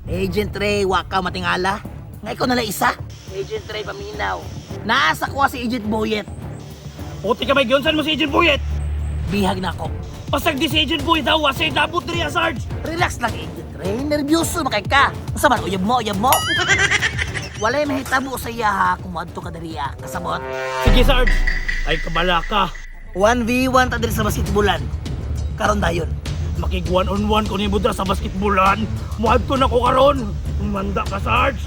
Agent Ray, waka matingala. Nga ikaw nalang isa. Agent Ray, paminaw. Nasa ko si Agent Boyet. Puti ka may giyonsan mo si Agent Boyet. Bihag na ako. Pasag di si Agent Boyet daw, asay nabot diri Sarge. Relax lang, Agent Ray. Nervyoso makay ka. Asa man, uyab mo, uyab mo. Walay mahitabo sa iya ha kung madto ka dariya. Kasabot. Sige Sarge. Ay kabala ka. 1v1 ta diri sa basketballan. Karon dayon. Makig 1-on-1 ko ni Budra sa basketballan. Muadto na ko karon. Manda ka Sarge.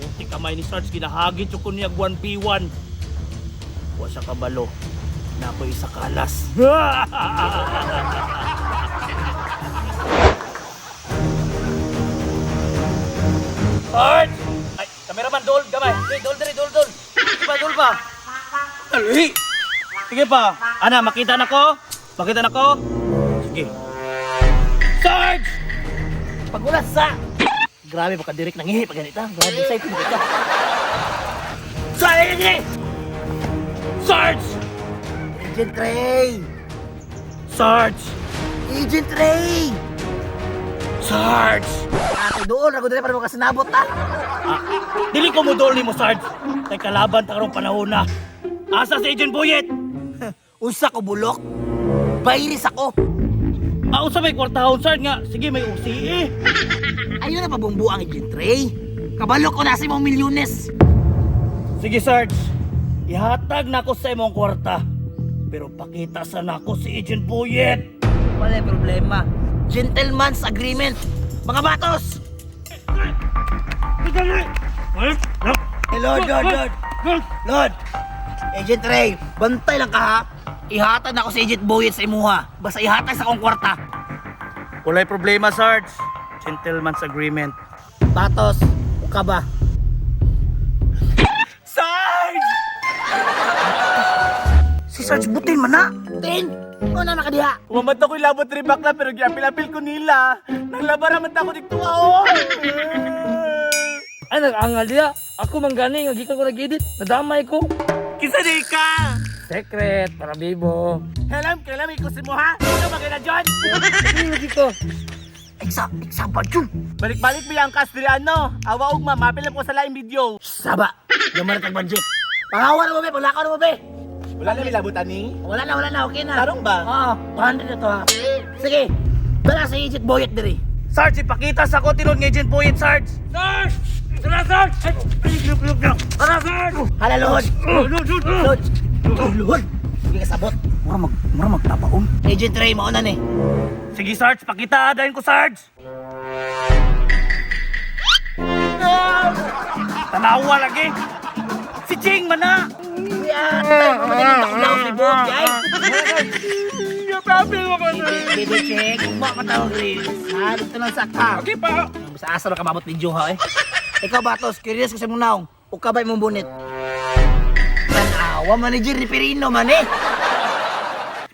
Puti kamay ni Sarge ginahagit yung kunyag 1v1. Wa sa kabalo. Na ako isa kalas. Sarge! Ay, kameraman, dol, gamay. Hey, dol. Sige pa, dol pa. Ali! Sige pa. Ana, makita na ko? Makita na ko? Sige. Sarge! Pagulas sa. Grabe pa ka direk nang ihi pag ganita. Grabe sa ito ka. Sarge! Sarge! Agent Ray! Sarge! Agent Ray! Sarge! Ate doon, ako dali para makasinabot ta. Dili ko mo doli mo, Sarge. Kay kalaban ta karong panahon na. Asa si Agent Boyet? Unsa ko bulok? Bairis ako. Sa may kwartahon, Sarge nga. Sige, may usi eh. Ayun na pabumbu ang Agent Ray. Kabalo ko na sa imong milyones. Sige, Sarge. Ihatag na ako sa imong kwarta. Pero pakita sa nako si Agent Boyet. Wala problema. Gentleman's agreement. Mga batos! Lord. Lord! Agent Ray, bantay lang ka ha. Ihatag na ako si Agent Boyet sa imuha. Basta ihatag sa akong kwarta. Walay problema, Sarge. Gentleman's agreement. Batos, ka ba? Sarge! Si Sarge Butin man na. Tin! Ano na nakadiha? Umamat ako'y labot rin bakla pero giapil-apil ko nila. Naglabara man ako dito ako. Ay, nag-angal diya. Ako man gani, gikan ko nag-edit. Nadamay ko. Kisa di ka! Secret, para bibo. Kailan ko si mo ha? Ito ba kayo na dyan? Hindi lagi ko. Iksa ba dyan? Balik-balik mo yung cast diri ano. Awa ugma, mapil ko sa laing video. Saba! Gaman na budget. Pangawa na mo be, palakaw na mo be. Wala na nilabutan ni? Wala na, okay na. Tarong ba? Oo, 200 na to ha. Sige, dala sa Agent Boyet diri. Sarge, ipakita sa ko tinod ng Agent Boyet, Sarge! Sarge! Tara, Sarge! Tara, Sarge! Hala, Lord! Lord! Lord! Sige kasabot. Mura magtapaon. Agent Ray, mauna ni. Sige, Sarge, pakita adain ko, Sarge! Tanawa lagi! Si Ching man na! Yan! Tayo mamatagin taklaw si Bob, yay! Kapapil mo ko Sige, check. Kung makatawag rin. Dito lang sa ka. Okay pa! Sa asa na kamabot ni Joha eh. Ikaw, Batos, curious ko sa mong naong. Ukabay mong bunit. Tanawa, manager ni Perino man eh.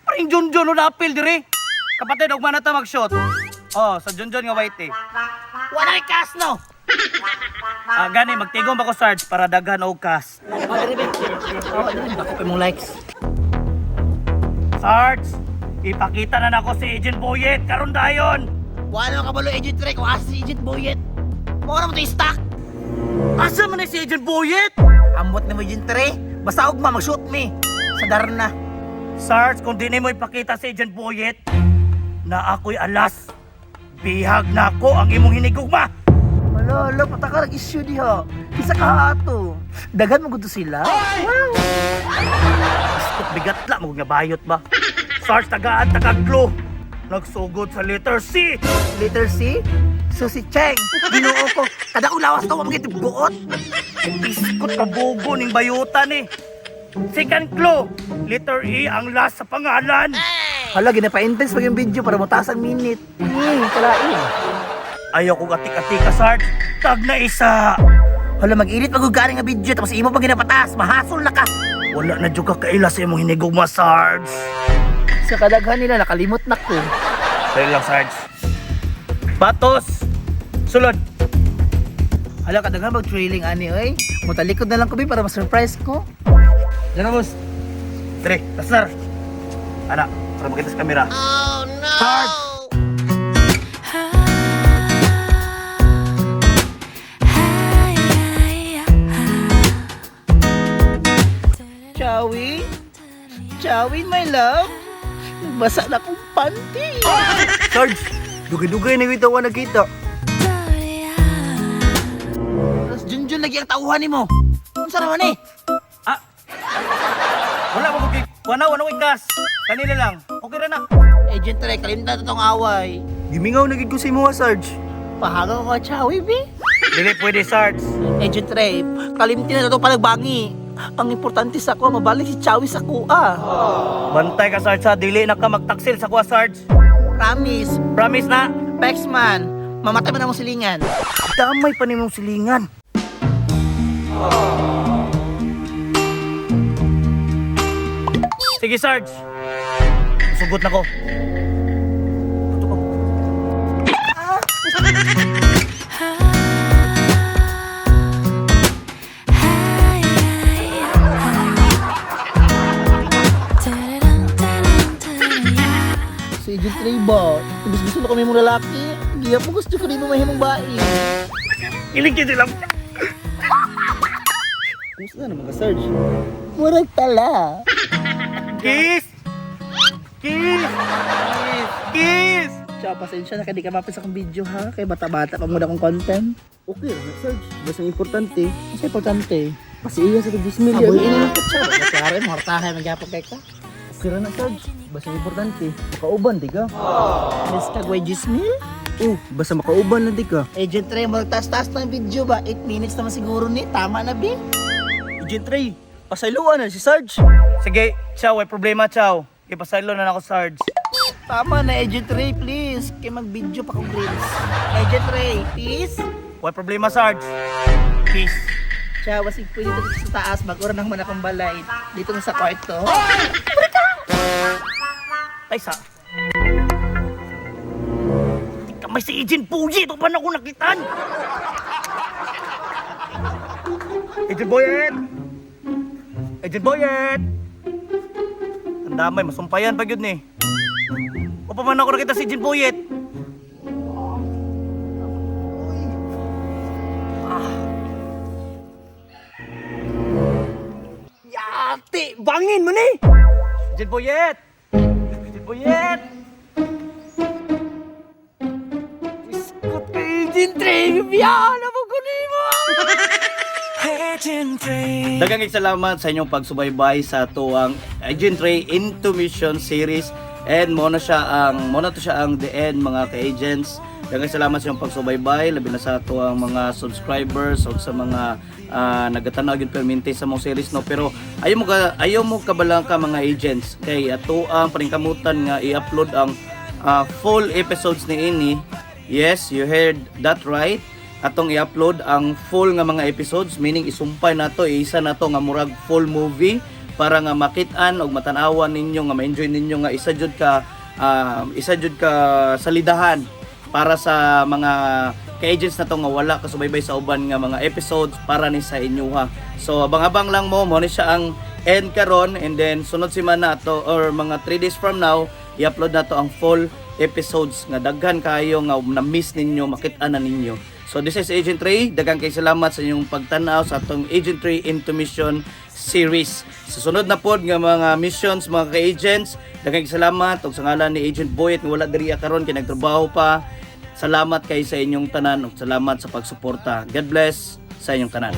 Paring Junjun o napil dire. Kapatid, huwag man na mag-shot. Oh, sa Junjun nga white eh. Wala kay kas, no? Gani, magtigom ako, Sarge, para daghan o cast. Magribit. Ako pa mong likes. Sarge, ipakita na nako si Agent Boyet, karon dayon. Wala naman kabalo Agent Ray kung asa si Agent Boyet. Mukha naman ito stock. Asa man na si Agent Boyet? Ambot na mo Agent Ray. Basta ugma mag-shoot me. Sa Darna. Sarge, kung di mo ipakita si Agent Boyet, na ako'y alas, bihag na ako ang imong hinigugma. Wala, pataka nag-issue diha. Isa ka ato. Dagan mo gusto sila. Iskot bigat la, magnabayot ba? Sarge, tagaan, tagaglo. Nagsugod sa letter C. Letter C? So si Cheng. Ginoo ko. Kada ko lawas ko, mamagay buot. Iskot kabugo ning bayutan eh. Second clue, letter E ang last sa pangalan. Hala, ginapa-intense pag yung video para mataas ang minute. Kalain. Ayaw kong atik-atik ka, Sarge. Tag na isa. Hala, mag-edit pag-ugari nga video tapos imo pag ginapataas, mahasol na ka. Wala na dyan ka kaila sa imong hinigugma, Sarge. Sa kadaghan nila, nakalimot na ko. Dahil lang, Sarge. Batos! Sulod! Hala, kadaghan mag-trailing ani, oy. Mutalikod na lang ko, para ma-surprise ko. Diyan na, boss. Tre, tasar. Anak, para makita sa kamera. Oh, no! Sarge! Chawin, my love. Basa na kong panty. Sarge, dugay-dugay na kita ko nakita. Tapos Junjun lagi ang tauhan ni mo. Ano sa naman eh? Ah, wala mo kay wala ikas. Kanina lang. Okay ra na. Agent Trey, kalimta to tong away. Gimingaw na gid ko sa imo, Sarge. Pahagaw ko Chawi, bi. Dili pwede, Sarge. Agent Trey, kalimti na to palagbangi. Ang importante sa ko, mabalik si Chawi sa kuha. Bantay ka, Sarge, ha? Dili na ka magtaksil sa kuha, Sarge. Promise. Promise na. Pexman, mamatay mo na mong silingan. Damay pa nimong silingan. Sige, Sarge. Sugot na ko. Si Agent Trey ba? Ibig gusto na kami mong lalaki. Hindi ako gusto ko din mo mahimong bae. Iligid lang. Kumusta na naman ka, Sarge? Murag tala. Kiss! Kiss! Kiss! Tsaka pasensya na kaya di ka mapis akong video ha. Kaya bata-bata pa muna akong content. Okay lang, Sarge. Basta ang importante, Mas importante. kasi iya sa 10 million. Aboy ini lang po siya. Kaya mo hartahan magyapon kay ka. Okay ra na, Sarge. Basta ang importante, makauban, di ka? Miss Kagway Gismil? Basta makauban na, di ka? Agent Trey, magtas-tas ng video ba? 8 minutes naman siguro ni. Tama na, Bi. Agent Ray, pasayloan na si Sarge. Sige, Chow, may problema, Chow. Ipasaylo na ako, Sarge. Tama na, Agent Ray, please. Kaya mag-video pa kong reels. Agent Ray, please. May problema, Sarge. Kiss. Siya, wasig pwede dito sa taas. Mag-ura nang man akong balay. Dito na sa kwarto. Ay, sa... Kamay si Agent Puyi. Ito pa na ako nakitan. Agent Boyet! Agent Boyet! Ang damay, masumpayan pa yun eh. O pa man ako nakita si Agent Boyet. Yate! Bangin mo ni! Agent Boyet! Agent Boyet! Iskot ka, Agent Ray! Biyahan na mo ko ni mo! Daghang salamat sa inyong pagsubaybay sa tuwang Agent Ray Into Mission series, and mo na to siya ang the end, mga ka-agents. Daghang salamat sa inyong pagsubaybay, labi na sa tuwang mga subscribers o sa mga nagatanaw gyud permente sa mong series, no. Pero ayaw mo kabalang ka, mga agents, kay ato ang paningkamutan nga i-upload ang full episodes ni ini. Yes, you heard that right. Atong i-upload ang full nga mga episodes, meaning isumpay nato, isa nato nga murag full movie para nga makit-an og matanawan ninyo, nga ma-enjoy ninyo, nga isa jud ka salidahan para sa mga ka-agents nato nga wala kasubaybay sa uban nga mga episodes para ni sa inyo, ha. So abang-abang lang mo ni siya ang end karon, and then sunod semana ato or mga 3 days from now i-upload nato ang full episodes nga daghan kayo nga na-miss ninyo, makit-an na ninyo. So this is Agent Ray. Daghang kay salamat sa inyong pagtanaw sa atong Agent Ray Into Mission series. Sa sunod na pod nga mga missions, mga ka-agents, daghang kay salamat og sa ngalan ni Agent Boyet nga wala diri karon kay nagtrabaho pa. Salamat kay sa inyong tanan ug salamat sa pagsuporta. God bless sa inyong tanan.